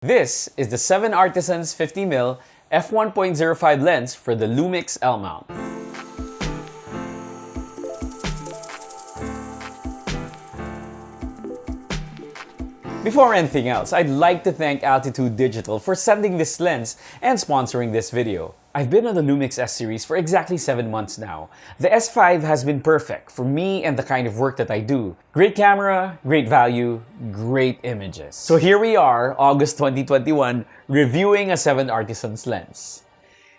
This is the 7Artisans 50mm f1.05 lens for the Lumix L mount. Before anything else, I'd like to thank Altitude Digital for sending this lens and sponsoring this video. I've been on the Lumix S series for exactly 7 months now. The S5 has been perfect for me and the kind of work that I do. Great camera, great value, great images. So here we are, August 2021, reviewing a 7Artisans lens.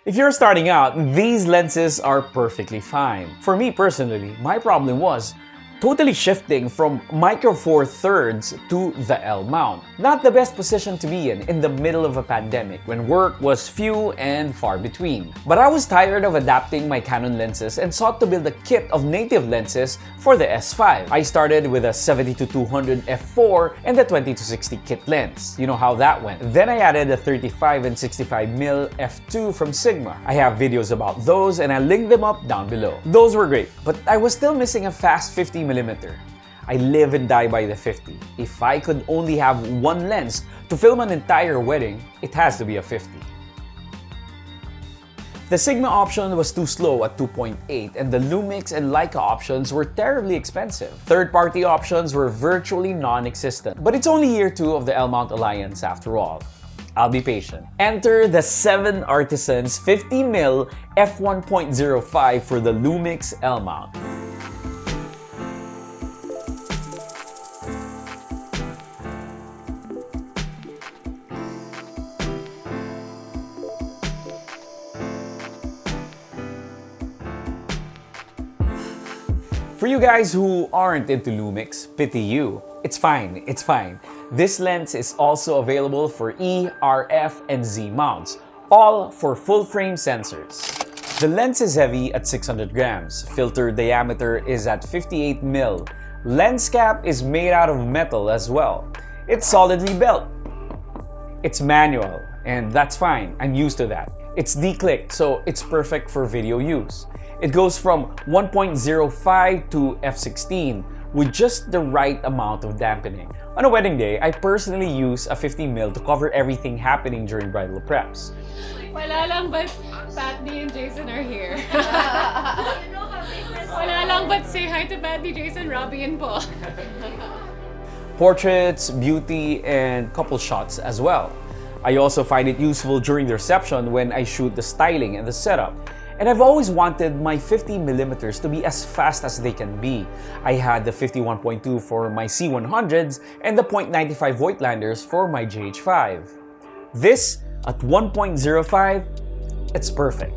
If you're starting out, these lenses are perfectly fine. For me personally, my problem was totally shifting from micro four thirds to the L mount. Not the best position to be in the middle of a pandemic when work was few and far between. But I was tired of adapting my Canon lenses and sought to build a kit of native lenses for the S5. I started with a 70-200 f4 and the 20-60 kit lens. You know how that went. Then I added a 35 and 65mm f2 from Sigma. I have videos about those and I'll link them up down below. Those were great, but I was still missing a fast 50mm. I live and die by the 50. If I could only have one lens to film an entire wedding, it has to be a 50. The Sigma option was too slow at 2.8 and the Lumix and Leica options were terribly expensive. Third-party options were virtually non-existent. But it's only year 2 of the L mount alliance after all. I'll be patient. Enter the 7Artisans 50mm f1.05 for the Lumix L mount. For you guys who aren't into Lumix, pity you. It's fine, it's fine. This lens is also available for E, RF, and Z mounts, all for full-frame sensors. The lens is heavy at 600 grams, filter diameter is at 58mm, lens cap is made out of metal as well. It's solidly built. It's manual, and that's fine, I'm used to that. It's D-click, so it's perfect for video use. It goes from 1.05 to f16 with just the right amount of dampening. On a wedding day, I personally use a 50mm to cover everything happening during bridal preps. Wala lang but Patty and Jason are here. Wala lang but say hi to Patty, Jason, Robbie, and Paul. Portraits, beauty, and couple shots as well. I also find it useful during the reception when I shoot the styling and the setup. And I've always wanted my 50mm to be as fast as they can be. I had the 51.2 for my C100s and the .95 Voigtlanders for my GH5. This, at 1.05, it's perfect.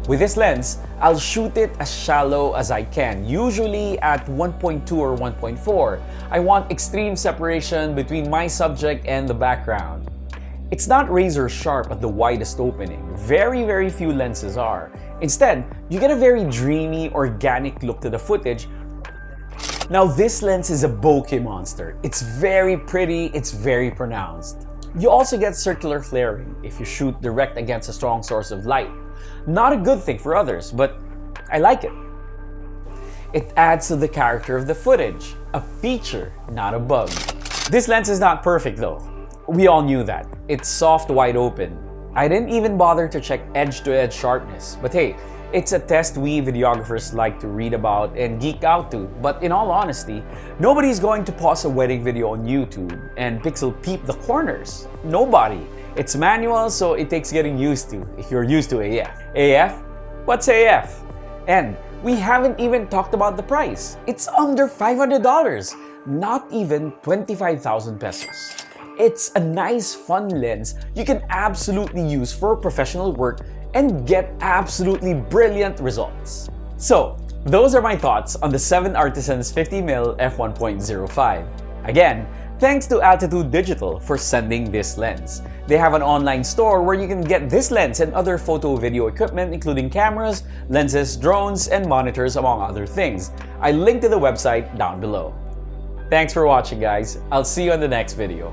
With this lens, I'll shoot it as shallow as I can, usually at 1.2 or 1.4. I want extreme separation between my subject and the background. It's not razor sharp at the widest opening. Very few lenses are. Instead, you get a very dreamy, organic look to the footage. Now this lens is a bokeh monster. It's very pretty, it's very pronounced. You also get circular flaring if you shoot direct against a strong source of light. Not a good thing for others, but I like it. It adds to the character of the footage. A feature, not a bug. This lens is not perfect though. We all knew that. It's soft wide open. I didn't even bother to check edge-to-edge sharpness. But hey, it's a test we videographers like to read about and geek out to. But in all honesty, nobody's going to pause a wedding video on YouTube and pixel peep the corners. Nobody. It's manual, so it takes getting used to if you're used to AF. AF? What's AF? And we haven't even talked about the price. It's under $500, not even 25,000 pesos. It's a nice, fun lens you can absolutely use for professional work and get absolutely brilliant results. So, those are my thoughts on the 7Artisans 50mm f1.05. Again, thanks to Altitude Digital for sending this lens. They have an online store where you can get this lens and other photo-video equipment including cameras, lenses, drones, and monitors among other things. I link to the website down below. Thanks for watching guys. I'll see you on the next video.